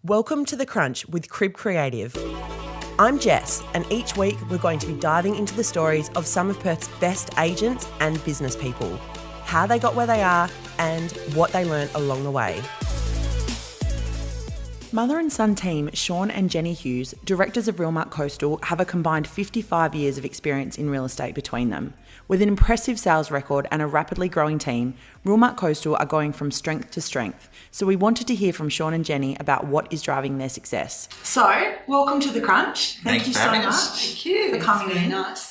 Welcome to The Crunch with Crib Creative. I'm Jess, and each week we're going to be diving into the stories of some of Perth's best agents and business people, how they got where they are, and what they learned along the way. Mother and son team Sean and Jenny Hughes, directors of Realmark Coastal, have a combined 55 years of experience in real estate between them. With an impressive sales record and a rapidly growing team, Realmark Coastal are going from strength to strength. So we wanted to hear from Sean and Jenny about what is driving their success. So, welcome to The Crunch. Thank you so much. Thank you for coming in. Nice.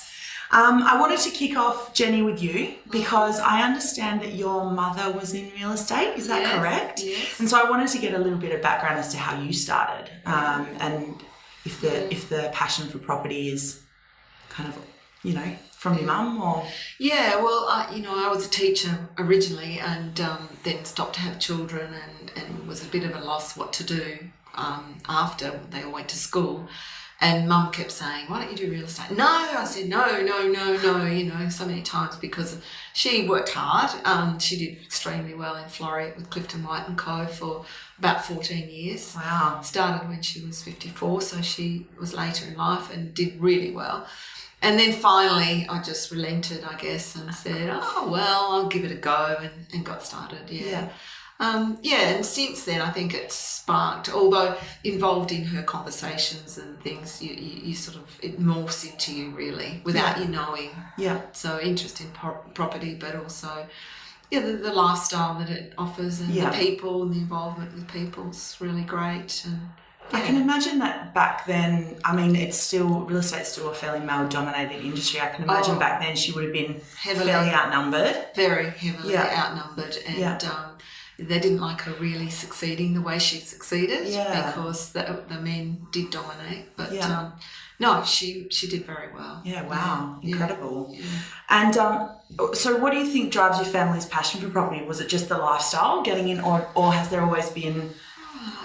I wanted to kick off, Jenny, with you because I understand that your mother was in real estate. Is that correct? Yes. And so I wanted to get a little bit of background as to how you started, and if the passion for property is kind of, from your mum or. Yeah, well, I was a teacher originally, and then stopped to have children, and was a bit of a loss what to do after they all went to school. And Mum kept saying, why don't you do real estate? No, I said, no, so many times because she worked hard. She did extremely well in Floreat with Clifton White & Co. for about 14 years. Wow. Started when she was 54, so she was later in life and did really well. And then finally I just relented, I guess, and said, oh, well, I'll give it a go and got started, yeah. And since then I think it's sparked, although involved in her conversations and things, you sort of, it morphs into you really without you knowing. Yeah. So interest in property, but also, the lifestyle that it offers and the people and the involvement with people is really great. And I can imagine that back then, real estate's still a fairly male-dominated industry. I can imagine back then she would have been fairly outnumbered. Very heavily outnumbered. And they didn't like her really succeeding the way she succeeded because the men did dominate. But no, she did very well. Yeah, wow, incredible. Yeah. And so what do you think drives your family's passion for property? Was it just the lifestyle getting in, or has there always been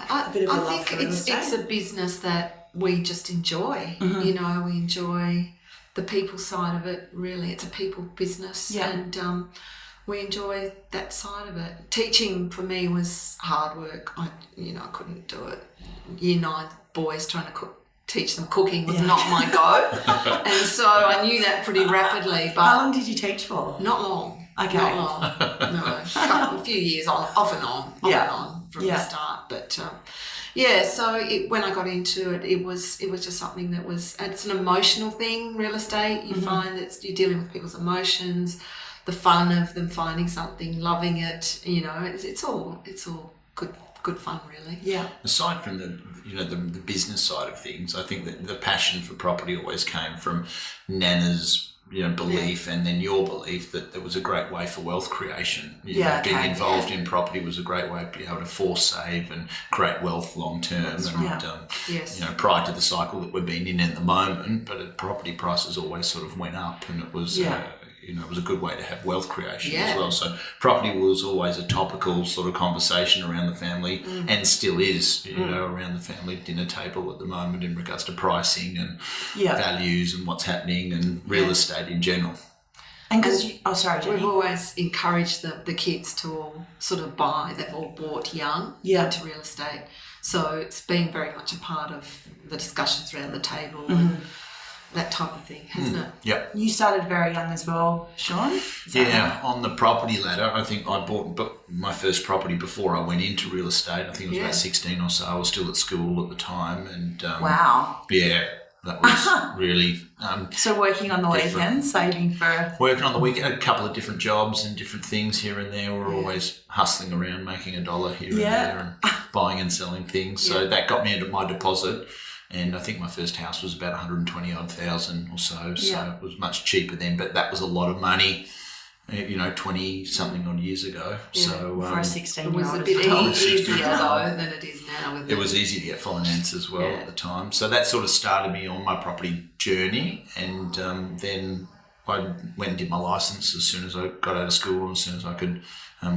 a bit of a love for real estate? I think it's a business that we just enjoy. Mm-hmm. We enjoy the people side of it, really. It's a people business. Yeah. And we enjoy that side of it. Teaching for me was hard work. I couldn't do it. Year 9 boys trying to teach them cooking was not my go. And so I knew that pretty rapidly. But how long did you teach for? Not long. Okay. Not long. No. A few years off and on from the start. But so when I got into it, it was just something that it's an emotional thing, real estate. You find that you're dealing with people's emotions, the fun of them finding something, loving it, it's all good fun, really. Yeah. Aside from the business side of things, I think that the passion for property always came from Nana's belief and then your belief that there was a great way for wealth creation. Being involved in property was a great way to be able to force save and create wealth long term. Prior to the cycle that we've been in at the moment, but property prices always sort of went up, and it was it was a good way to have wealth creation as well. So property was always a topical sort of conversation around the family and still is, around the family dinner table at the moment in regards to pricing and values and what's happening and real estate in general. And because Jenny. We've always encouraged the kids to all sort of buy. They've all bought young into real estate. So it's been very much a part of the discussions around the table and that type of thing, hasn't it? Yep. You started very young as well, Sean? On the property ladder, I think I bought my first property before I went into real estate. I think it was about 16 or so. I was still at school at the time. And wow. Yeah, that was really so working on the weekend, saving for... Working on the weekend, a couple of different jobs and different things here and there. We're always hustling around, making $1 here and there and buying and selling things. So that got me into my deposit. And I think my first house was about 120,000 or so. So it was much cheaper then, but that was a lot of money, 20-something odd years ago. Yeah, so for a 16-year-old. It was a bit easier though than it is now. It was easy to get finance as well at the time. So that sort of started me on my property journey. And then I went and did my licence as soon as I got out of school and as soon as I could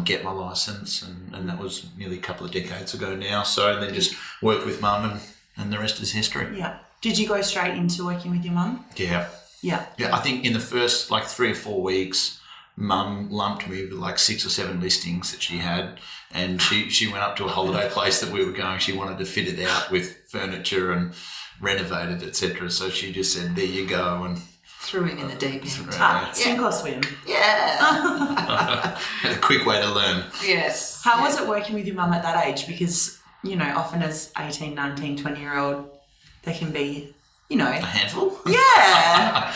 get my licence. And that was nearly a couple of decades ago now. So then just worked with Mum and the rest is history. Yeah. Did you go straight into working with your mum? Yeah. I think in the first 3 or 4 weeks, Mum lumped me with like 6 or 7 listings that she had, and she went up to a holiday place that we were going. She wanted to fit it out with furniture and renovate it, etc. So she just said, "There you go," and threw him in the deep end. Sink or swim. Yeah. a quick way to learn. Yes. How was it working with your mum at that age? Because, you know, often as 18, 19, 20-year-old, they can be, you know. A handful? Yeah.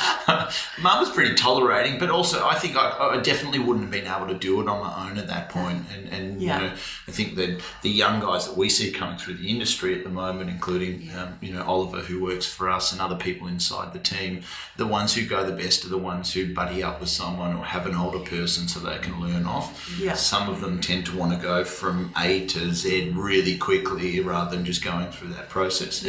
Mum was pretty tolerating, but also I think I definitely wouldn't have been able to do it on my own at that point. And you know, I think that the young guys that we see coming through the industry at the moment, including, you know, Oliver, who works for us, and other people inside the team, the ones who go the best are the ones who buddy up with someone or have an older person so they can learn off. Yeah. Some of them tend to want to go from A to Z really quickly rather than just going through that process.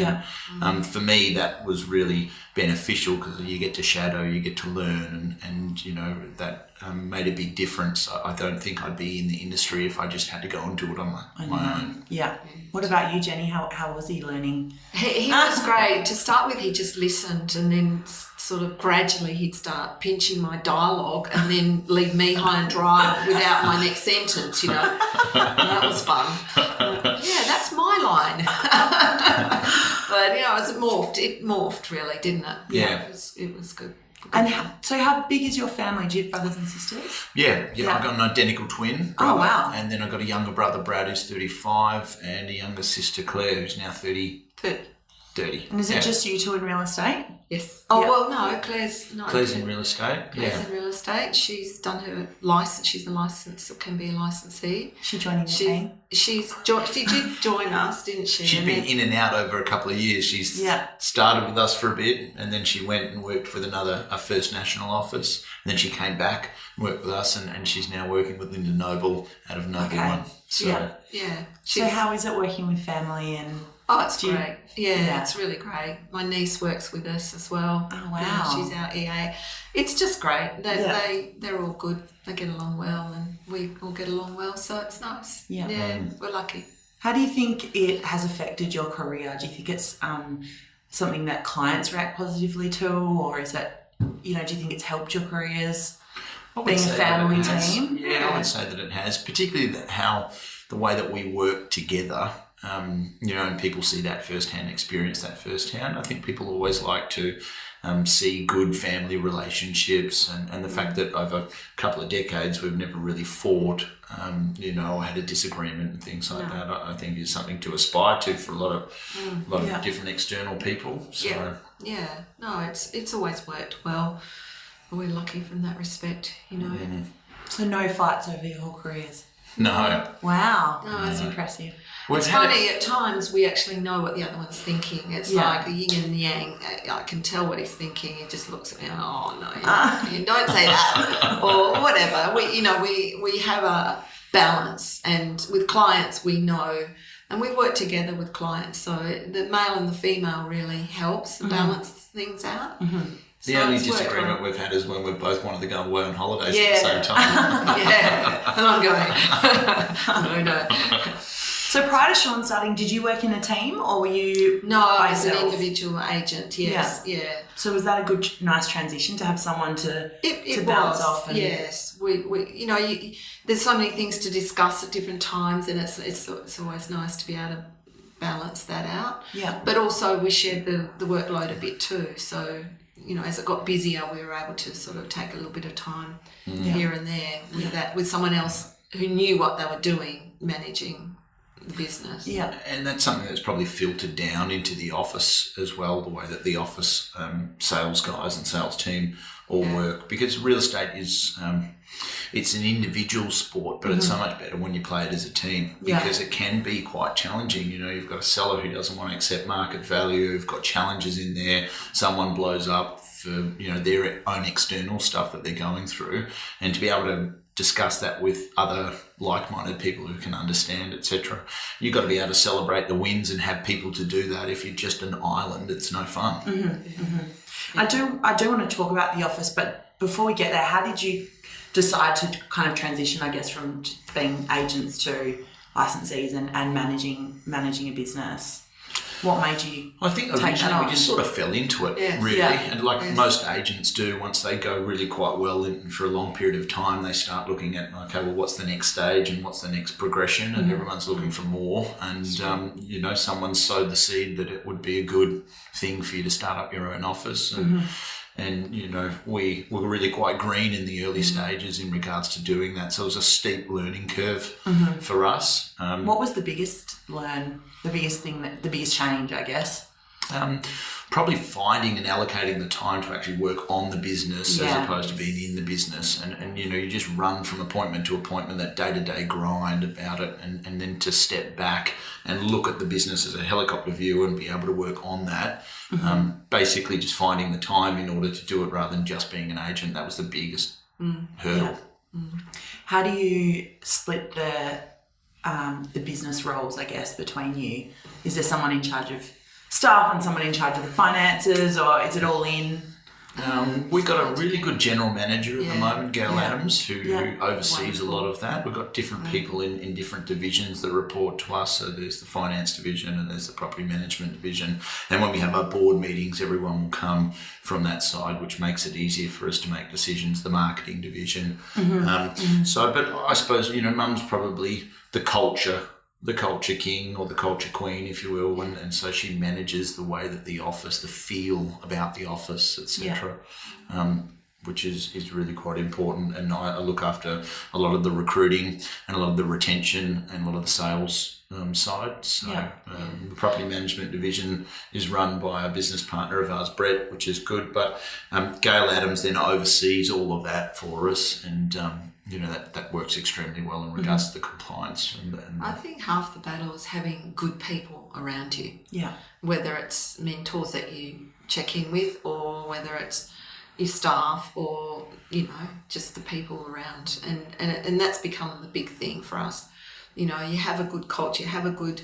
And for me, that was really beneficial because you get to shadow, you get to learn, and you know, that made a big difference. I don't think I'd be in the industry if I just had to go and do it on my own. Yeah. What about you, Jenny? How was he learning? He was great. To start with, he just listened, and then sort of gradually he'd start pinching my dialogue and then leave me high and dry without my next sentence, you know. And that was fun. Yeah, that's my line. But, you know, it morphed really, didn't it? Yeah. It was good. And so how big is your family? Do you have brothers and sisters? Yeah. I've got an identical twin brother. Oh, wow. And then I've got a younger brother, Brad, who's 35, and a younger sister, Claire, who's now 30. And is it just you two in real estate? Yes. Oh, well, no, Claire's in real estate. Claire's in real estate. She's done her license. She's a license, or can be a licensee. She joining the team? She did join us, didn't she? She's been in and out over a couple of years. She's started with us for a bit, and then she went and worked with a First National office, and then she came back and worked with us, and she's now working with Linda Noble out of Noble One. So, So how is it working with family and... Oh, it's great. Yeah, it's really great. My niece works with us as well. Oh, wow. Yeah, she's our EA. It's just great. They're all good. They get along well, and we all get along well, so it's nice. Yeah, we're lucky. How do you think it has affected your career? Do you think it's something that clients react positively to, or is it, you know, do you think it's helped your careers being a family team? Yeah, I would say that it has, particularly the way that we work together. You know, and people see that firsthand, experience that firsthand. I think people always like to see good family relationships, and the fact that over a couple of decades we've never really fought, you know, or had a disagreement and things like that. I think is something to aspire to for a lot of different external people. So. No, it's always worked well. We're lucky from that respect, you know. So no fights over your whole careers? No. Wow. No, that's impressive. It's funny, at times we actually know what the other one's thinking. It's like the yin and yang. I can tell what he's thinking. He just looks at me, oh, no, you don't say that, or whatever. We have a balance, and with clients we know, and we work together with clients, so the male and the female really helps balance things out. The only disagreement we've had is when we've both wanted to go away on holidays at the same time. And I'm going, no. So prior to Sean starting, did you work in a team, or were you I was an individual agent, yes. Yeah. So was that a nice transition to have someone to bounce off? And... Yes. We you know, there's so many things to discuss at different times, and it's always nice to be able to balance that out. Yeah. But also we shared the workload a bit too, so... You know, as it got busier, we were able to sort of take a little bit of time here and there with someone else who knew what they were doing, managing the business. Yeah, and that's something that's probably filtered down into the office as well, the way that the office sales guys and sales team all work, because real estate is it's an individual sport, but it's so much better when you play it as a team, because it can be quite challenging. You know, you've got a seller who doesn't want to accept market value, you've got challenges in there, someone blows up for, you know, their own external stuff that they're going through, and to be able to discuss that with other like-minded people who can understand, etc. You've got to be able to celebrate the wins and have people to do that. If you're just an island, it's no fun. I do want to talk about the office, but before we get there, how did you decide to kind of transition, I guess, from being agents to licensees and managing a business? What made you I think take that originally on? we just sort of fell into it, Yes. really. Yeah. And like Yes. most agents do, once they go really quite well for a long period of time, they start looking at, okay, well, what's the next stage and what's the next progression? And everyone's looking for more. And, someone sowed the seed that it would be a good thing for you to start up your own office. And we were really quite green in the early stages in regards to doing that. So it was a steep learning curve for us. What was the biggest change, I guess? Probably finding and allocating the time to actually work on the business as Yeah. opposed to being in the business. And you just run from appointment to appointment, that day-to-day grind about it, and then to step back and look at the business as a helicopter view and be able to work on that. Basically just finding the time in order to do it rather than just being an agent. That was the biggest hurdle. How do you split the business roles, I guess, between you? Is there someone in charge of staff and someone in charge of the finances, or is it all in? We've got a really good general manager at the moment, Gail Yeah. Adams, who oversees a lot of that. We've got different people in different divisions that report to us. So there's the finance division and there's the property management division. And when we have our board meetings, everyone will come from that side, which makes it easier for us to make decisions. The marketing division. But I suppose, Mum's probably the culture king or the culture queen, if you will, and so she manages the way that the office, the feel about the office, etc., which is really quite important. And I look after a lot of the recruiting and a lot of the retention and a lot of the sales side. So the property management division is run by a business partner of ours, Brett, which is good. But Gail Adams then oversees all of that for us, and that works extremely well in regards to the compliance. And I think half the battle is having good people around you. Yeah. Whether it's mentors that you check in with, or whether it's your staff, or just the people around, and that's become the big thing for us. You have a good culture, you have a good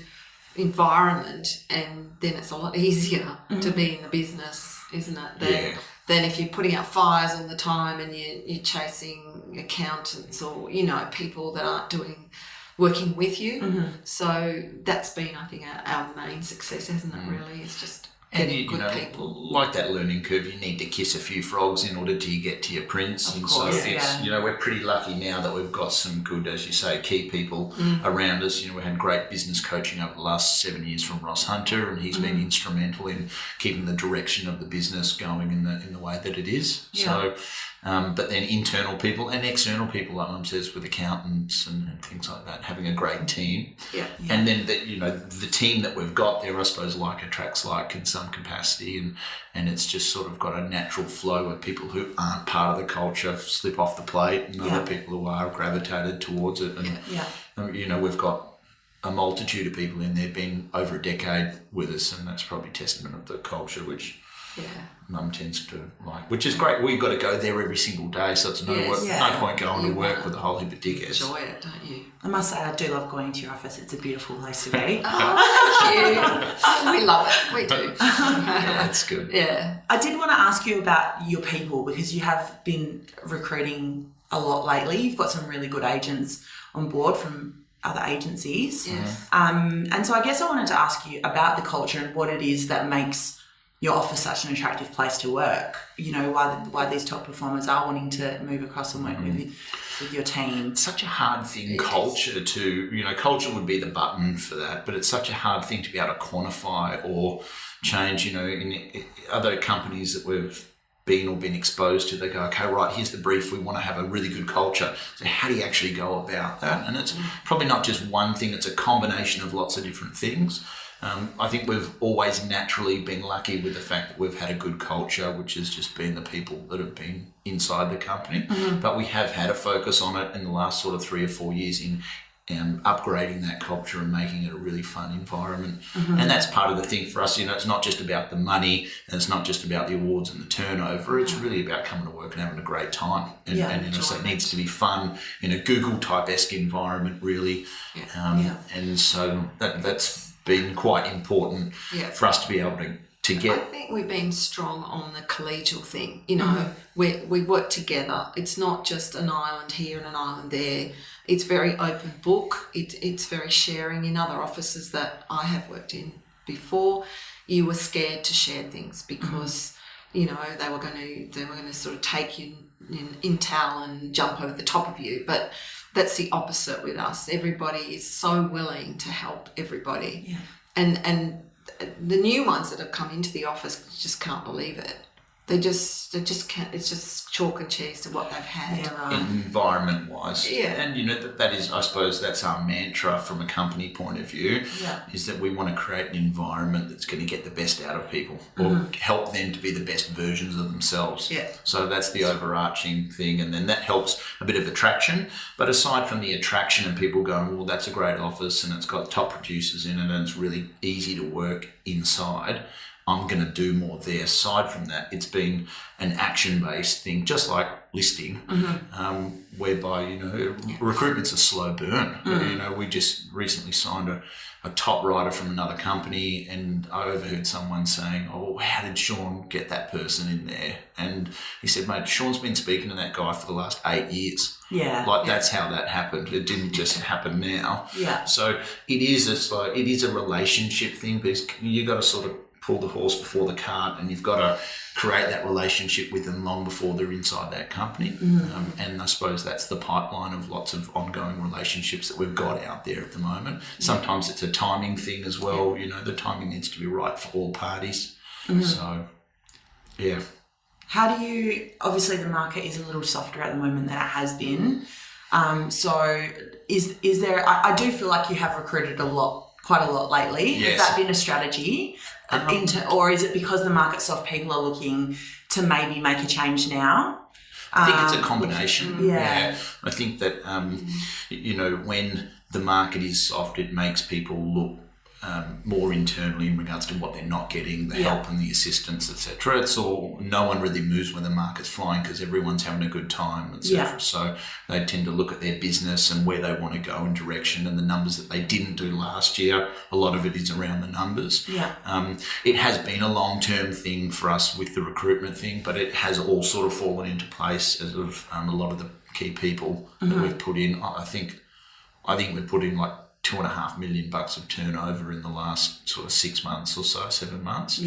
environment, and then it's a lot easier to be in the business, isn't it? Than if you're putting out fires all the time and you're chasing accountants or people that aren't working with you. So that's been, I think, our main success, hasn't it? Really, it's just getting good people. Like that learning curve, you need to kiss a few frogs in order to get to your prince. Of and course, so it's we're pretty lucky now that we've got some good, as you say, key people around us. We had great business coaching over the last 7 years from Ross Hunter, and he's been instrumental in keeping the direction of the business going in the way that it is. So but then internal people and external people, like Mum says, with accountants and things like that, having a great team. And then the team that we've got there, I suppose, like attracts like in some capacity, and it's just sort of got a natural flow where people who aren't part of the culture slip off the plate, and other people who are gravitated towards it. And we've got a multitude of people in there, been over a decade with us, and that's probably testament of the culture, which Mum tends to like, which is great. We've got to go there every single day, so it's no point going to work with a whole heap of dickheads. Enjoy it, don't you? I must say, I do love going to your office. It's a beautiful place to be. Oh, thank you. We love it. We do. That's good. Yeah. I did want to ask you about your people, because you have been recruiting a lot lately. You've got some really good agents on board from other agencies. Yes. And so I guess I wanted to ask you about the culture and what it is that makes your office such an attractive place to work. Why these top performers are wanting to move across and work with your team. It's such a hard thing, culture culture would be the button for that, but it's such a hard thing to be able to quantify or change. In other companies that we've been exposed to, they go, okay, right, here's the brief, we want to have a really good culture. So how do you actually go about that? And it's probably not just one thing, it's a combination of lots of different things. I think we've always naturally been lucky with the fact that we've had a good culture, which has just been the people that have been inside the company. But we have had a focus on it in the last sort of 3 or 4 years in upgrading that culture and making it a really fun environment. And that's part of the thing for us. It's not just about the money, and it's not just about the awards and the turnover. It's really about coming to work and having a great time. And so it needs to be fun in a Google type-esque environment, really. And so that's been quite important for us to be able to get. I think we've been strong on the collegial thing. We work together. It's not just an island here and an island there. It's very open book. It's very sharing. In other offices that I have worked in, before, you were scared to share things because you know they were going to sort of take you in intel and jump over the top of you. But that's the opposite with us. Everybody is so willing to help everybody, and the new ones that have come into the office just can't believe it. They just can't. It's just chalk and cheese to what they've had. Yeah, right. Environment wise. Yeah. And you know, that is, I suppose that's our mantra from a company point of view, is that we want to create an environment that's going to get the best out of people or help them to be the best versions of themselves. Yeah. So that's the overarching thing. And then that helps a bit of attraction. But aside from the attraction and people going, well, that's a great office and it's got top producers in it and it's really easy to work inside, I'm going to do more there. Aside from that, it's been an action-based thing, just like listing, whereby, you know, recruitment's a slow burn. You know, we just recently signed a top writer from another company, and I overheard someone saying, oh, how did Sean get that person in there? And he said, mate, Sean's been speaking to that guy for the last 8 years. Yeah. Like, that's how that happened. It didn't just happen now. Yeah. So it is a relationship thing, because you got to sort of pull the horse before the cart, and you've got to create that relationship with them long before they're inside that company. And I suppose that's the pipeline of lots of ongoing relationships that we've got out there at the moment. Sometimes it's a timing thing as well. You know, the timing needs to be right for all parties. So, yeah. How do you, obviously the market is a little softer at the moment than it has been. So is there, I do feel like you have recruited quite a lot lately. Yes. Has that been a strategy? Or is it because the market's soft, people are looking to maybe make a change now? I think it's a combination. Yeah. I think that, you know, when the market is soft, it makes people look more internally in regards to what they're not getting, the help and the assistance, etc. It's all, no one really moves when the market's flying because everyone's having a good time, etc. So they tend to look at their business and where they want to go in direction, and the numbers that they didn't do last year, a lot of it is around the numbers. It has been a long-term thing for us with the recruitment thing, but it has all sort of fallen into place as of a lot of the key people that we've put in. I think we've put in like $2.5 million of turnover in the last sort of 6 months or so, 7 months.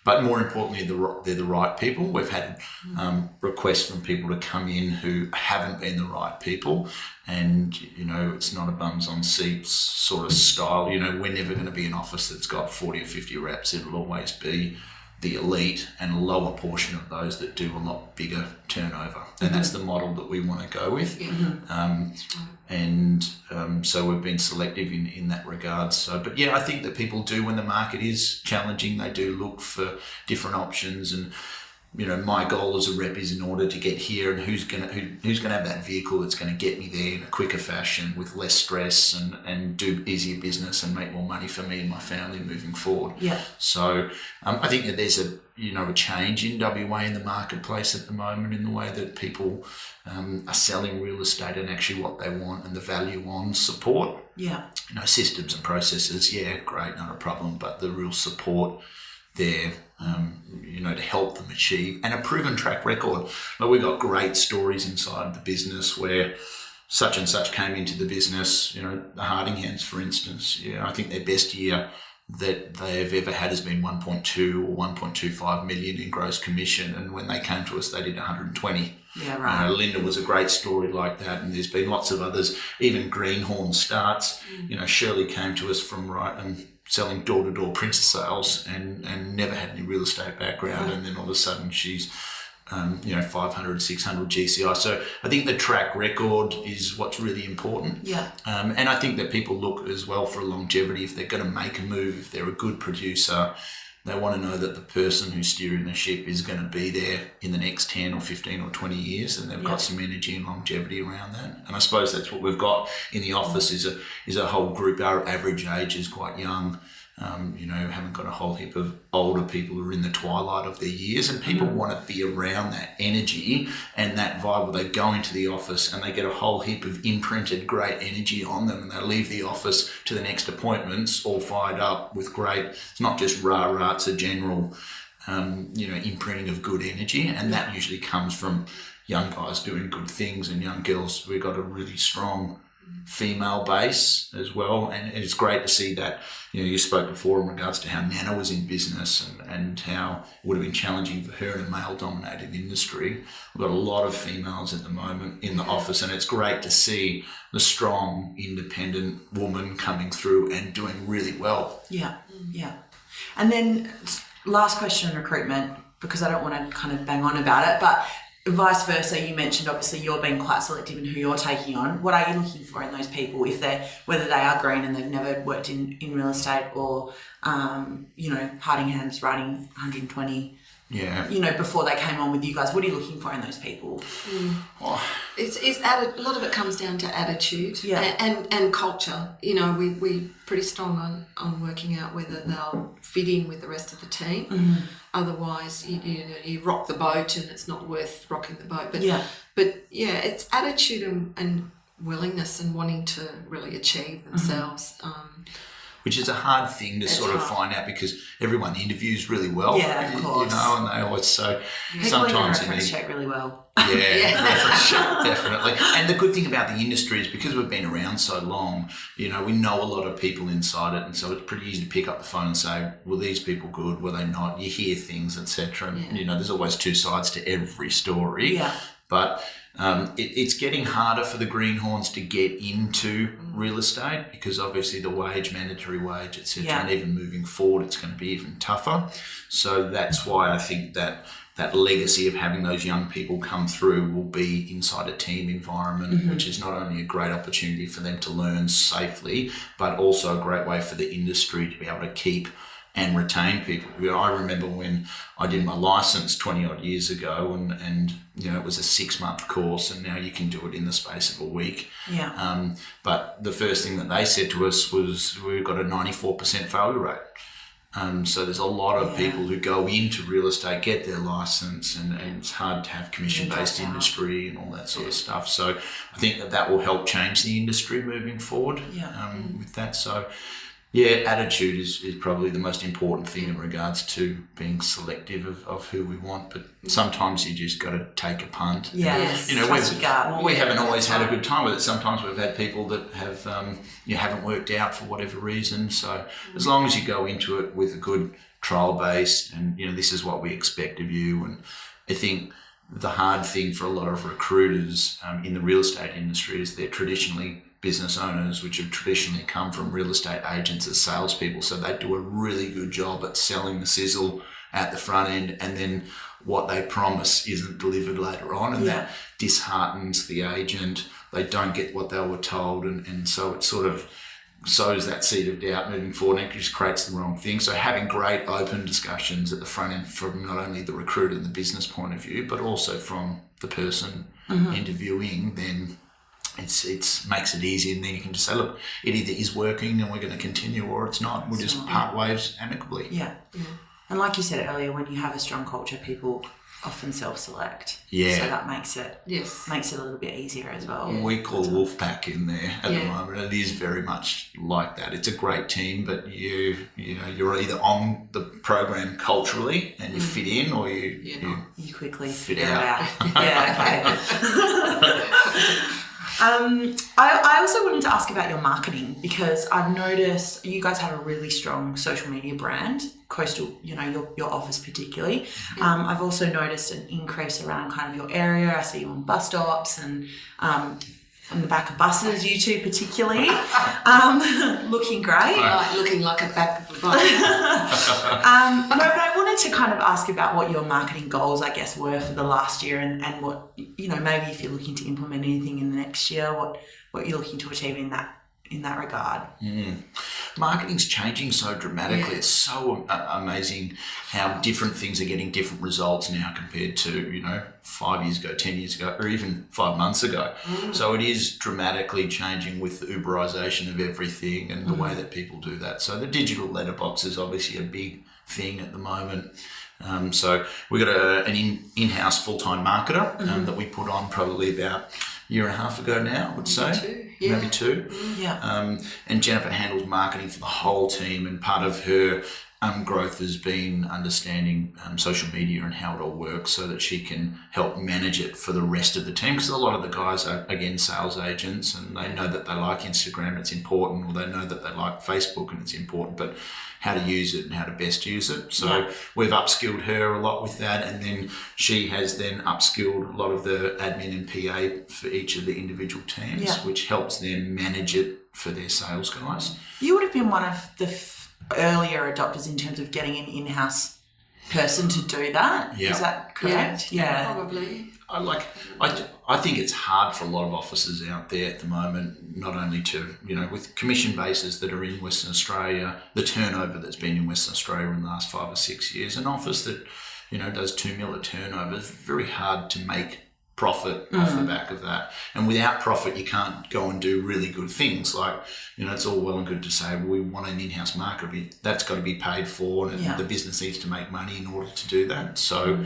But more importantly, they're the right people. We've had requests from people to come in who haven't been the right people, and you know, it's not a bums on seats sort of style. You know, we're never going to be an office that's got 40 or 50 reps. It'll always be the elite and a lower portion of those that do a lot bigger turnover. And that's the model that we want to go with. So we've been selective in that regard. So, but yeah, I think that people do, when the market is challenging, they do look for different options. And you know, my goal as a rep is, in order to get here, and who's gonna have that vehicle that's going to get me there in a quicker fashion with less stress and do easier business and make more money for me and my family moving forward. So I think that there's a change in WA in the marketplace at the moment in the way that people are selling real estate and actually what they want and the value on support. You know, systems and processes, great, not a problem, but the real support there, you know, to help them achieve, and a proven track record. Like, we've got great stories inside the business where such and such came into the business, you know, the Hardinghams, for instance. I think their best year that they've ever had has been 1.2 or 1.25 million in gross commission, and when they came to us, they did 120. Linda was a great story like that, and there's been lots of others. Even Greenhorn starts. You know, Shirley came to us from selling door-to-door printer sales and never had any real estate background, and then all of a sudden she's 500, 600 GCI. So I think the track record is what's really important. And I think that people look as well for longevity. If they're going to make a move, if they're a good producer, they want to know that the person who's steering the ship is going to be there in the next 10 or 15 or 20 years, and they've got some energy and longevity around that. And I suppose that's what we've got in the office is a whole group. Our average age is quite young. Haven't got a whole heap of older people who are in the twilight of their years, and people want to be around that energy and that vibe where they go into the office and they get a whole heap of imprinted great energy on them, and they leave the office to the next appointments all fired up with great, it's not just rah-rah, it's a general, imprinting of good energy, and that usually comes from young guys doing good things and young girls. We've got a really strong female base as well, and it's great to see that. You spoke before in regards to how Nana was in business and how it would have been challenging for her in a male-dominated industry. We've got a lot of females at the moment in the office, and it's great to see the strong, independent woman coming through and doing really well. Yeah. And then last question on recruitment, because I don't want to kind of bang on about it, but vice versa, you mentioned obviously you're being quite selective in who you're taking on. What are you looking for in those people, whether they are green and they've never worked in real estate, or hiding hands, writing 120 before they came on with you guys? What are you looking for in those people? It's a lot of it comes down to attitude and culture. We pretty strong on working out whether they'll fit in with the rest of the team. Otherwise, you rock the boat and it's not worth rocking the boat. But it's attitude and willingness and wanting to really achieve themselves. Which is a hard thing to find out, because everyone interviews really well. Yeah, of course. And they always sometimes you reference check really well. Yeah, reference check, definitely. And the good thing about the industry is because we've been around so long, we know a lot of people inside it, and so it's pretty easy to pick up the phone and say, were these people good? Were they not? You hear things, etc. And there's always two sides to every story. Yeah. But it's getting harder for the greenhorns to get into real estate, because obviously the mandatory wage, etc. And even moving forward, it's going to be even tougher. So that's why I think that legacy of having those young people come through will be inside a team environment, which is not only a great opportunity for them to learn safely, but also a great way for the industry to be able to keep and retain people. I remember when I did my license 20 odd years ago, and it was a 6-month course, and now you can do it in the space of a week. Yeah. But the first thing that they said to us was, we've got a 94% failure rate. So there's a lot of people who go into real estate, get their license, and it's hard to have commission-based industry and all that sort of stuff. So I think that will help change the industry moving forward with that. So attitude is probably the most important thing in regards to being selective of who we want. But sometimes you just got to take a punt. Yes. We haven't always had a good time with it. Sometimes we've had people that have haven't worked out for whatever reason. So as long as you go into it with a good trial base, and this is what we expect of you. And I think the hard thing for a lot of recruiters in the real estate industry is they're traditionally business owners, which have traditionally come from real estate agents as salespeople. So they do a really good job at selling the sizzle at the front end, and then what they promise isn't delivered later on, and that disheartens the agent. They don't get what they were told, and so it sort of sows that seed of doubt moving forward, and it just creates the wrong thing. So having great open discussions at the front end from not only the recruiter and the business point of view, but also from the person interviewing, then it makes it easy, and then you can just say, look, it either is working and we're going to continue, or it's not. We'll just part ways amicably. Yeah. And like you said earlier, when you have a strong culture, people often self-select. Yeah. So that makes it a little bit easier as well. We call wolf pack in there at the moment. It is very much like that. It's a great team, but you're either on the program culturally and you fit in, or you quickly fit out. Yeah, okay. I also wanted to ask about your marketing, because I've noticed you guys have a really strong social media brand, Coastal, your office particularly. I've also noticed an increase around kind of your area. I see you on bus stops and on the back of buses, you two particularly, looking great. Looking like a back of a bus. But I wanted to kind of ask about what your marketing goals, I guess, were for the last year, and what, maybe if you're looking to implement anything in the next year, what you're looking to achieve in that regard. Marketing's changing so dramatically. It's so amazing how different things are getting different results now compared to 5 years ago, 10 years ago, or even 5 months ago. So it is dramatically changing with the Uberization of everything and the way that people do that. So the digital letterbox is obviously a big thing at the moment. So we've got an in-house full-time marketer that we put on probably about a year and a half ago now, I would say. Maybe two. Yeah. And Jennifer handles marketing for the whole team, and part of her growth has been understanding social media and how it all works so that she can help manage it for the rest of the team, because a lot of the guys are, again, sales agents, and they know that they like Instagram, it's important, or they know that they like Facebook and it's important, but how to use it and how to best use it. So we've upskilled her a lot with that, and then she has then upskilled a lot of the admin and PA for each of the individual teams, which helps them manage it for their sales guys. You would have been one of the earlier adopters in terms of getting an in-house person to do that. Is that correct? Yeah, probably. I think it's hard for a lot of offices out there at the moment, not only to, with commission bases that are in Western Australia, the turnover that's been in Western Australia in the last 5 or 6 years, an office that, does 2 million turnover is very hard to make profit off the back of that. And without profit, you can't go and do really good things. Like, it's all well and good to say, well, we want an in-house marketer. That's got to be paid for, and the business needs to make money in order to do that. So,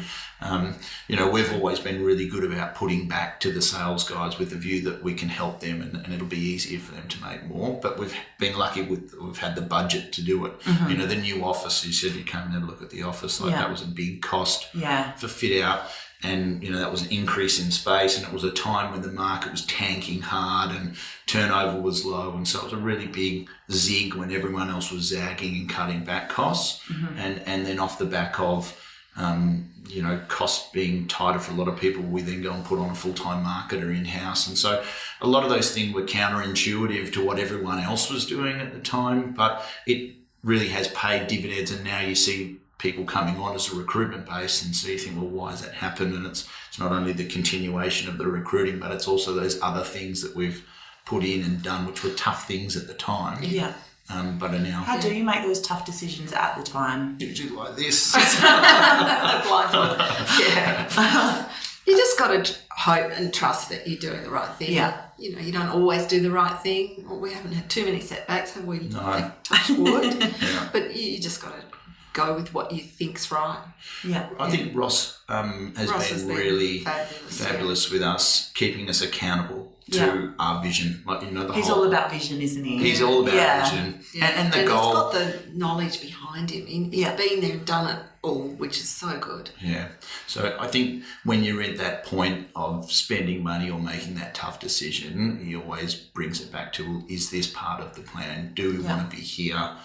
we've always been really good about putting back to the sales guys with the view that we can help them and it'll be easier for them to make more. But we've been lucky we've had the budget to do it. The new office, you said you came and had a look at the office, that was a big cost for fit out. And, that was an increase in space, and it was a time when the market was tanking hard and turnover was low. And so it was a really big zig when everyone else was zagging and cutting back costs. And then off the back of, costs being tighter for a lot of people, we then go and put on a full-time marketer in-house. And so a lot of those things were counterintuitive to what everyone else was doing at the time, but it really has paid dividends. And now you see people coming on as a recruitment base, and so you think, well, why has that happened? And it's not only the continuation of the recruiting, but it's also those other things that we've put in and done, which were tough things at the time. But are now. How do you make those tough decisions at the time? Usually like this. Blindfold. You just got to hope and trust that you're doing the right thing. You don't always do the right thing. Well, we haven't had too many setbacks, have we? No. Touch wood. But you just got to go with what you think's right. I think Ross has been really fabulous with us, keeping us accountable to our vision. He's all about vision, isn't he? He's all about vision. And the goal. He's got the knowledge behind him. He's been there and done it all, which is so good. So I think when you're at that point of spending money or making that tough decision, he always brings it back to, well, is this part of the plan? Do we want to be here?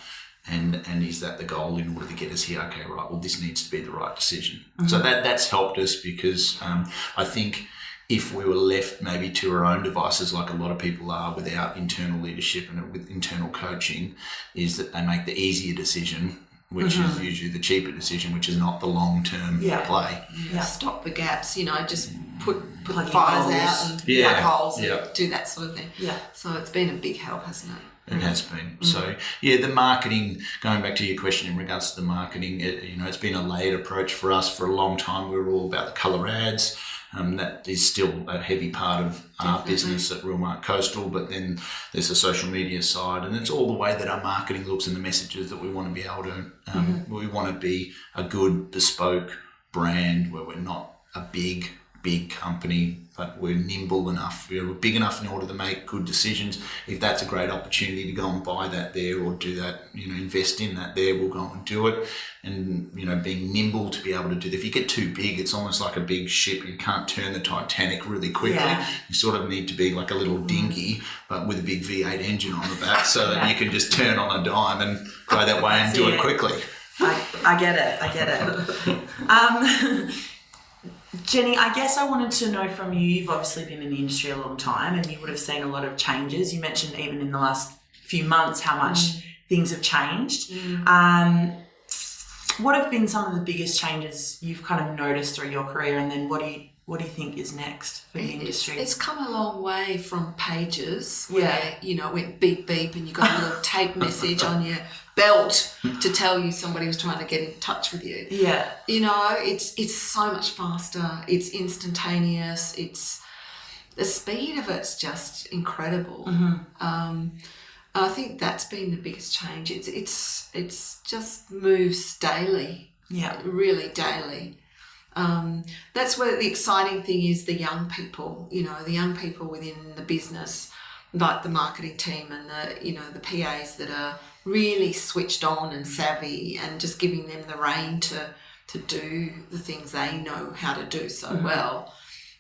And is that the goal in order to get us here? Okay, right, well, this needs to be the right decision. So that's helped us, because I think if we were left maybe to our own devices, like a lot of people are, without internal leadership and with internal coaching, is that they make the easier decision, which is usually the cheaper decision, which is not the long-term play. Stop the gaps, just put the fires out and plug holes and do that sort of thing. So it's been a big help, hasn't it? It has been. So, the marketing, going back to your question in regards to the marketing, it's been a layered approach for us for a long time. We were all about the colour ads. That is still a heavy part of our business at Real Mark Coastal, but then there's the social media side, and it's all the way that our marketing looks and the messages that we want to be able to, we want to be a good bespoke brand where we're not a big company, but we're nimble enough. We're big enough in order to make good decisions. If that's a great opportunity to go and buy that there or do that, invest in that there, we'll go and do it. And, being nimble to be able to do that. If you get too big, it's almost like a big ship. You can't turn the Titanic really quickly. You sort of need to be like a little dinghy, but with a big V8 engine on the back, so that you can just turn on a dime and go that way and do it quickly. I get it. Jenny, I guess I wanted to know from you, you've obviously been in the industry a long time and you would have seen a lot of changes. You mentioned even in the last few months how much things have changed. What have been some of the biggest changes you've kind of noticed through your career, and then what do you think is next for the industry? It's come a long way from pages where, it went beep beep and you got a little tape message on your belt to tell you somebody was trying to get in touch with you. It's so much faster. It's instantaneous. It's the speed of it's just incredible. I think that's been the biggest change. It's just moves daily. Really daily. That's where the exciting thing is, the young people, the young people within the business, like the marketing team and the PAs that are really switched on and savvy, and just giving them the rein to do the things they know how to do so well.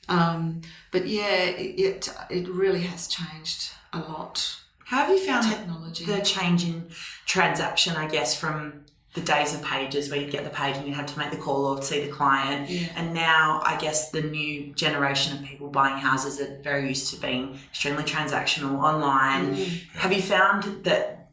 But yeah, it really has changed a lot. How have you found technology, the change in transaction, I guess, from the days of pages where you'd get the page and you had to make the call or see the client, and now I guess the new generation of people buying houses are very used to being extremely transactional online. Have you found that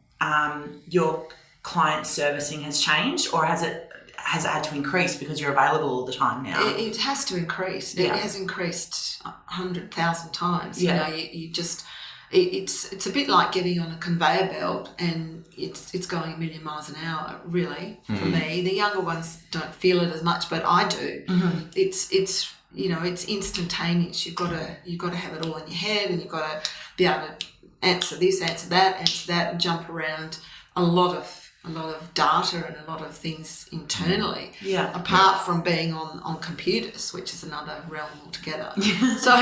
your client servicing has changed, or has it had to increase because you're available all the time now? It has to increase. It has increased 100,000 times. You know, you just it's a bit like getting on a conveyor belt, and it's going a million miles an hour. Really, for me, the younger ones don't feel it as much, but I do. It's you know, it's instantaneous. You've got to have it all in your head, and you've got to be able to answer this, answer that, and jump around a lot of data and a lot of things internally. Apart from being on computers, which is another realm altogether. So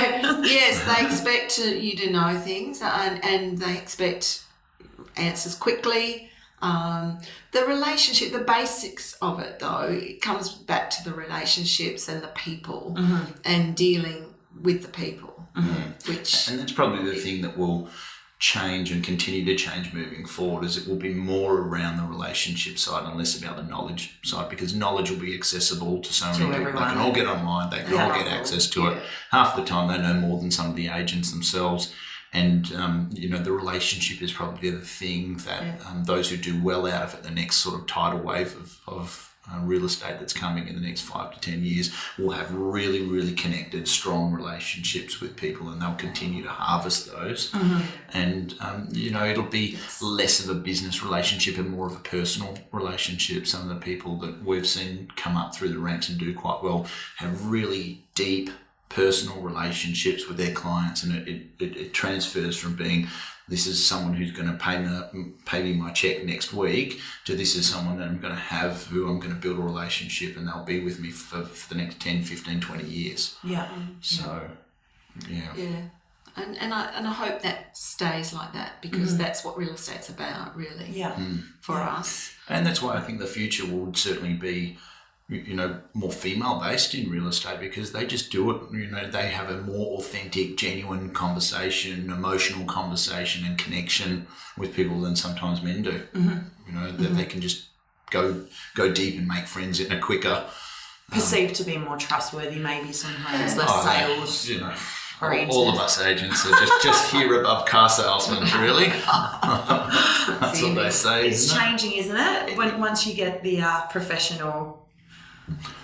yes, they expect you to know things, and they expect answers quickly. The relationship, the basics of it though, it comes back to the relationships and the people and dealing with the people. And that's probably the thing that will change and continue to change moving forward, is it will be more around the relationship side and less about the knowledge side, because knowledge will be accessible to so many people. They can all get online, they can all get access to it. Half the time they know more than some of the agents themselves. And, you know, the relationship is probably the thing that those who do well out of it, the next sort of tidal wave of real estate that's coming in the next 5 to 10 years, will have really, really connected, strong relationships with people, and they'll continue to harvest those. And, you know, it'll be less of a business relationship and more of a personal relationship. Some of the people that we've seen come up through the ranks and do quite well have really deep personal relationships with their clients, and it transfers from being, this is someone who's going to pay me my check next week, to this is someone that I'm going to have, who I'm going to build a relationship, and they'll be with me for the next 10, 15, 20 years. So, And I hope that stays like that, because that's what real estate's about, really, for us. And that's why I think the future will certainly be, you know, more female-based in real estate, because they just do it, you know, they have a more authentic, genuine conversation, emotional conversation and connection with people than sometimes men do. You know, that they can just go deep and make friends in a quicker... Perceived to be more trustworthy, maybe sometimes, less sales. You know, all of us agents are just here above car salesmen, really. That's what they say. It's changing, isn't it? Once you get the professional...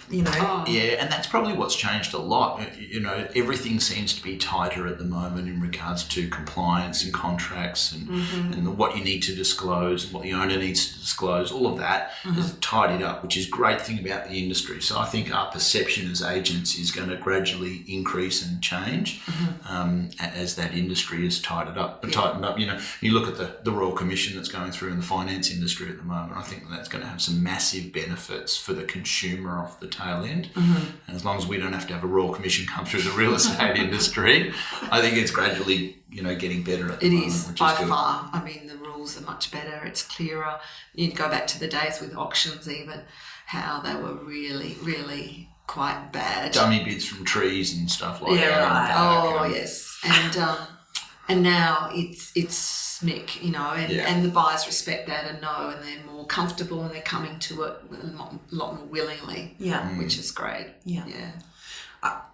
You know, and that's probably what's changed a lot. You know, everything seems to be tighter at the moment in regards to compliance and contracts and what you need to disclose and what the owner needs to disclose. All of that is tidied up, which is a great thing about the industry. So I think our perception as agents is going to gradually increase and change as that industry is tightened up. You know, you look at the Royal Commission that's going through in the finance industry at the moment. I think that's going to have some massive benefits for the consumer off the tail end. And as long as we don't have to have a Royal Commission come through the real estate industry, I think it's gradually, you know, getting better at the moment. It is, by far. I mean, the rules are much better. It's clearer. You go back to the days with auctions, even, how they were really, really quite bad. Dummy bids from trees and stuff like that. Right. Yes. And now it's SMIC, you know, and the buyers respect that and know, and they're more comfortable, and they're coming to it a lot more willingly, which is great.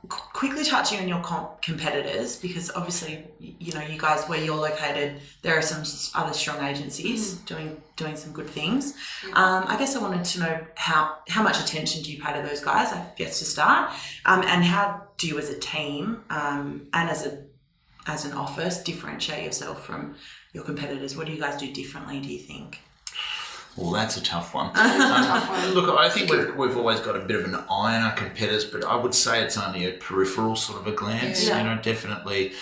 Quickly touching on your competitors, because obviously, you know, you guys, where you're located, there are some other strong agencies doing some good things. I guess I wanted to know how much attention do you pay to those guys, I guess, to start, and how do you as a team and as an office differentiate yourself from your competitors? What do you guys do differently, do you think? Well, that's a tough one. Look, I think we've always got a bit of an eye on our competitors, but I would say it's only a peripheral sort of a glance. You know, definitely,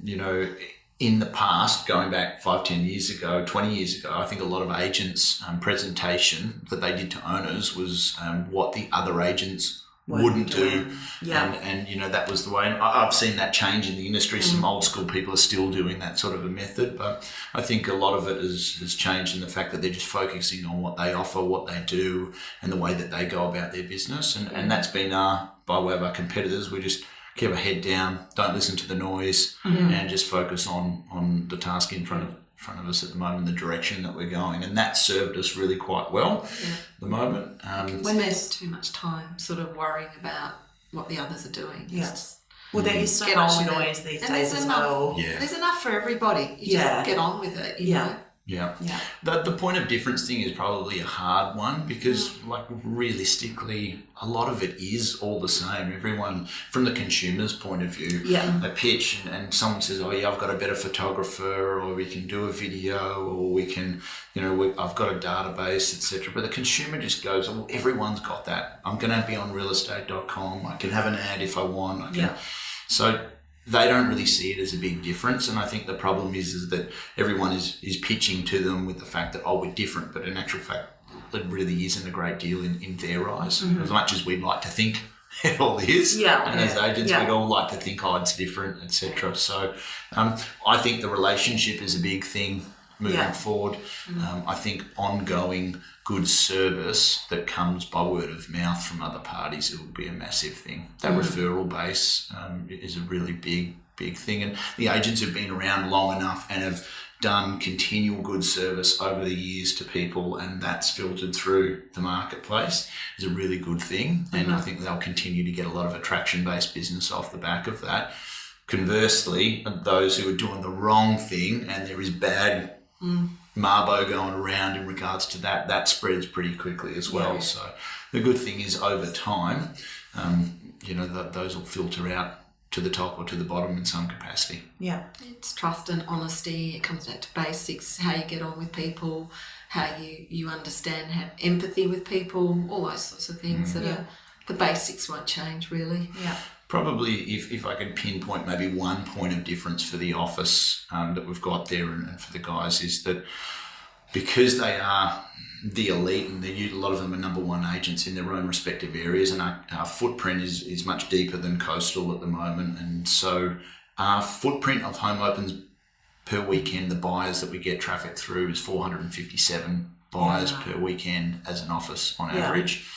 you know, in the past, going back 5, 10 years ago, 20 years ago, I think a lot of agents' presentation that they did to owners was what the other agents wouldn't do. Yeah. And that was the way. And I've seen that change in the industry. Some old school people are still doing that sort of a method, but I think a lot of it has changed in the fact that they're just focusing on what they offer, what they do, and the way that they go about their business. And that's been by way of our competitors. We just keep our head down, don't listen to the noise, and just focus on the task in front of us at the moment, the direction that we're going, and that served us really quite well at the moment. When there's too much time sort of worrying about what the others are doing. Yes. Well, there is so Get much on with noise it. these And days there's as enough- well. Yeah. There's enough for everybody. You just get on with it, you know. Yeah. Yeah. The point of difference thing is probably a hard one because, like, realistically, a lot of it is all the same. Everyone, from the consumer's point of view, they pitch and someone says, oh, yeah, I've got a better photographer, or we can do a video, or we can, I've got a database, etc. But the consumer just goes, well, everyone's got that. I'm going to be on realestate.com. I can have an ad if I want. So they don't really see it as a big difference, and I think the problem is that everyone is pitching to them with the fact that, oh, we're different, but in actual fact, it really isn't a great deal in their eyes, as much as we'd like to think it all is. And as agents, we'd all like to think, oh, it's different, etc. So I think the relationship is a big thing moving forward. I think ongoing good service that comes by word of mouth from other parties, it will be a massive thing. That referral base is a really big thing. And the agents have been around long enough and have done continual good service over the years to people, and that's filtered through the marketplace, is a really good thing. And I think they'll continue to get a lot of attraction-based business off the back of that. Conversely, those who are doing the wrong thing, and there is bad marbo going around in regards to that spreads pretty quickly as well. So the good thing is, over time, those will filter out to the top or to the bottom in some capacity. Yeah. It's trust and honesty. It comes back to basics, how you get on with people, how you understand, have empathy with people, all those sorts of things that are, the basics won't change really. Yeah. Probably, if I could pinpoint maybe one point of difference for the office that we've got there and for the guys, is that because they are the elite and a lot of them are number one agents in their own respective areas, and our footprint is much deeper than coastal at the moment, and so our footprint of home opens per weekend, the buyers that we get traffic through, is 457 buyers per weekend as an office on average.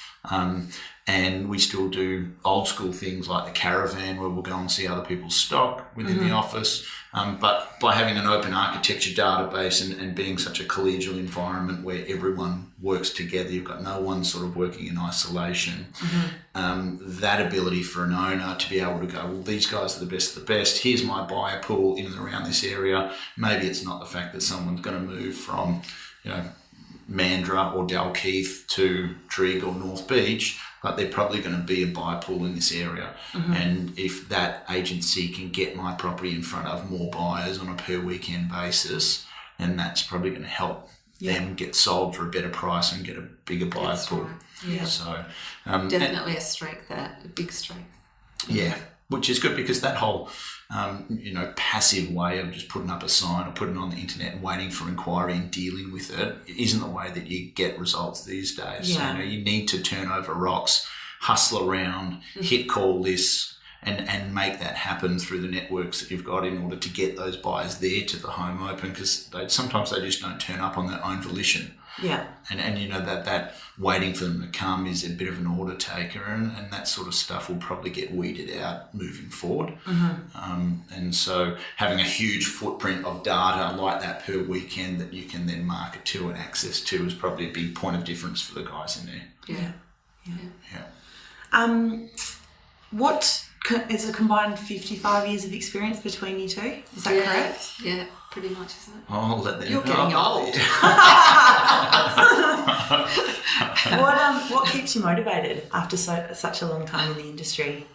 And we still do old school things like the caravan, where we'll go and see other people's stock within the office. But by having an open architecture database and being such a collegial environment where everyone works together, you've got no one sort of working in isolation. That ability for an owner to be able to go, well, these guys are the best of the best. Here's my buyer pool in and around this area. Maybe it's not the fact that someone's going to move from, Mandurah or Dalkeith to Trigg or North Beach, but they're probably going to be a buy pool in this area. And if that agency can get my property in front of more buyers on a per weekend basis, then that's probably going to help them get sold for a better price and get a bigger buyer pool. Right. Yeah. So definitely a strength, a big strength. Yeah, which is good, because that whole passive way of just putting up a sign or putting it on the internet and waiting for inquiry and dealing with it isn't the way that you get results these days. Yeah. So, you need to turn over rocks, hustle around, hit call lists, and make that happen through the networks that you've got in order to get those buyers there to the home open, because sometimes they just don't turn up on their own volition. Yeah. And that waiting for them to come is a bit of an order taker, and that sort of stuff will probably get weeded out moving forward. And so having a huge footprint of data like that per weekend that you can then market to and access to is probably a big point of difference for the guys in there. What is a combined 55 years of experience between you two? Is that correct? Yeah, pretty much, isn't it? I'll let them. You're getting old. What keeps you motivated after such a long time in the industry?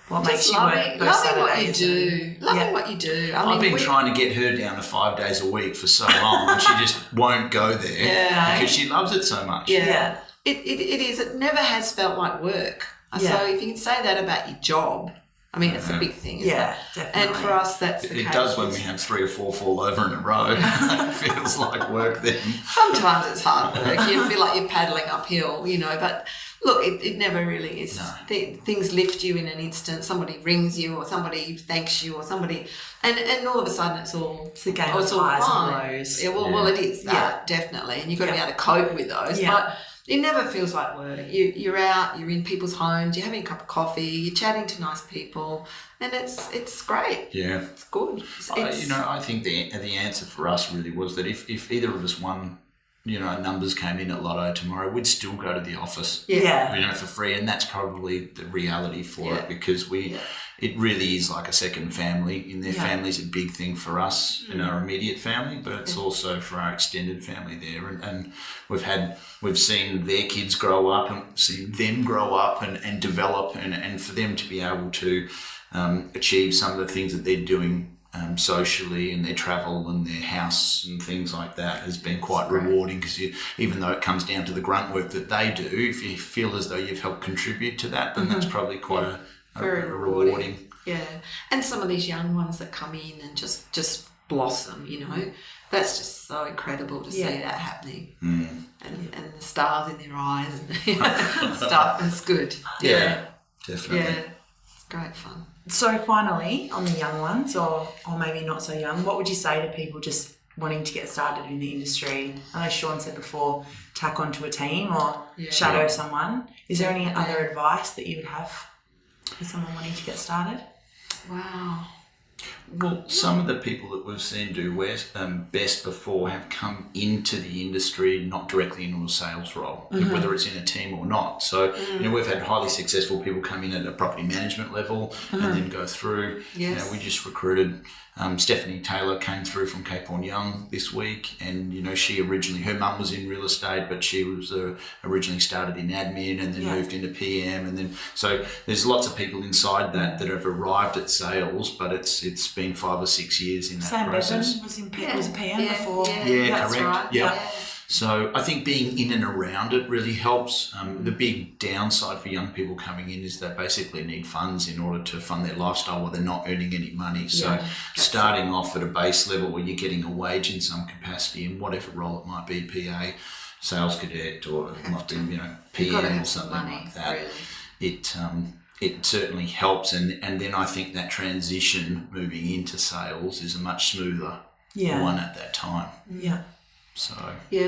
What makes you work those loving what you Saturdays? do. Loving what you do. I've been trying to get her down to 5 days a week for so long, and she just won't go there because she loves it so much. Yeah. It is. It never has felt like work. So if you can say that about your job, I mean, it's a big thing, isn't it? Definitely. And for us, that's the case. It does when we have 3 or 4 fall over in a row. It feels like work then. Sometimes it's hard work. You feel like you're paddling uphill, but Look, it never really is. No. Things lift you in an instant. Somebody rings you, or somebody thanks you, or somebody, and all of a sudden it's all It's a game it's of all highs fine. and lows. Yeah, well, it is that definitely, and you've got to be able to cope with those. Yeah. But it never feels like work. You're out, you're in people's homes, you're having a cup of coffee, you're chatting to nice people, and it's great. Yeah. It's good. I think the answer for us really was that if either of us won, numbers came in at Lotto tomorrow, we'd still go to the office, for free. And that's probably the reality for it, because it really is like a second family. In their family's a big thing for us in our immediate family, but it's also for our extended family there. And we've seen their kids grow up and seen them grow up and develop, and for them to be able to achieve some of the things that they're doing socially, and their travel and their house and things like that has been quite rewarding, because even though it comes down to the grunt work that they do, if you feel as though you've helped contribute to that, then that's probably quite a rewarding. Yeah, and some of these young ones that come in and just blossom, that's just so incredible to see that happening, and the stars in their eyes and stuff. It's good. Yeah, definitely. Yeah, it's great fun. So finally, on the young ones, or maybe not so young, what would you say to people just wanting to get started in the industry? I know Sean said before, tack onto a team or shadow someone. Is there any other advice that you would have for someone wanting to get started? Wow. Well, some of the people that we've seen do best before have come into the industry, not directly into a sales role, whether it's in a team or not. So, we've had highly successful people come in at a property management level and then go through. Yes. We just recruited Stephanie Taylor came through from Cape Horn Young this week, and she originally, her mum was in real estate, but she was originally started in admin and then moved into PM, and then so there's lots of people inside that have arrived at sales, but it's been 5 or 6 years in that Sam process. Bevan was a PM before. Yeah, that's correct. Right. Yeah. So I think being in and around it really helps. The big downside for young people coming in is they basically need funds in order to fund their lifestyle while they're not earning any money. So starting off at a base level where you're getting a wage in some capacity in whatever role it might be, PA, sales cadet, or it might be, PM or something like that. Really. It certainly helps, and then I think that transition moving into sales is a much smoother one at that time. Yeah. So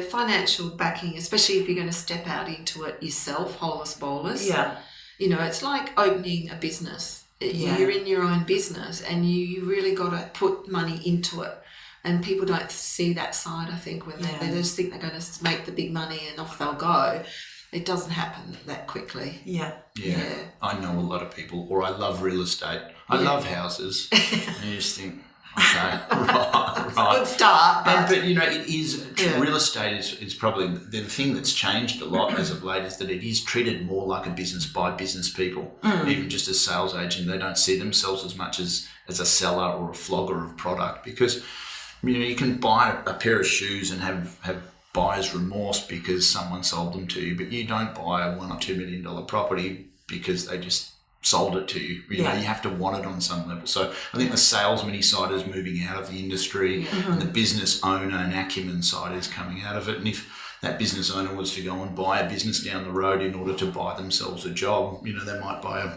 financial backing, especially if you're going to step out into it yourself, holus bolus. Yeah. It's like opening a business. You're in your own business, and you really got to put money into it. And people don't see that side, I think, when they just think they're going to make the big money and off they'll go. It doesn't happen that quickly. Yeah. I know a lot of people, or I love real estate. I love houses. And you just think, okay, right. Good start. But it is, real estate is probably the thing that's changed a lot as of late, is that it is treated more like a business by business people. Even just as sales agent, they don't see themselves as much as a seller or a flogger of product, because you can buy a pair of shoes and have buyer's remorse because someone sold them to you, but you don't buy a $1 or $2 million property because they just sold it to you. You have to want it on some level. So I think the salesman side is moving out of the industry, and the business owner and acumen side is coming out of it. And if that business owner was to go and buy a business down the road in order to buy themselves a job, they might buy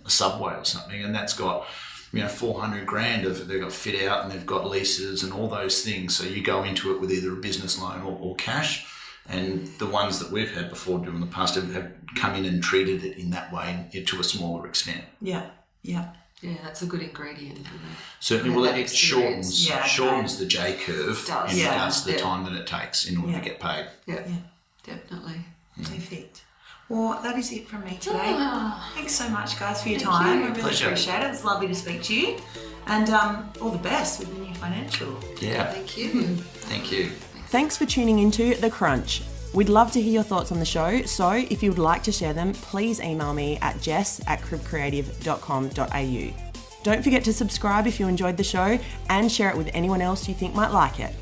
a Subway or something, and that's got $400,000 they've got fit out, and they've got leases and all those things. So you go into it with either a business loan or cash. And the ones that we've had before in the past have come in and treated it in that way to a smaller extent. Yeah, that's a good ingredient. Certainly, well, it shortens the J curve in regards to the time that it takes in order to get paid. Yeah, definitely. Perfect. Well, that is it from me today. Thanks so much, guys, for your time. I really appreciate it. It's lovely to speak to you. And all the best with the new financial. Yeah. Thank you. Thank you. Thanks for tuning into The Crunch. We'd love to hear your thoughts on the show, so if you would like to share them, please email me at jess@cribcreative.com.au. Don't forget to subscribe if you enjoyed the show, and share it with anyone else you think might like it.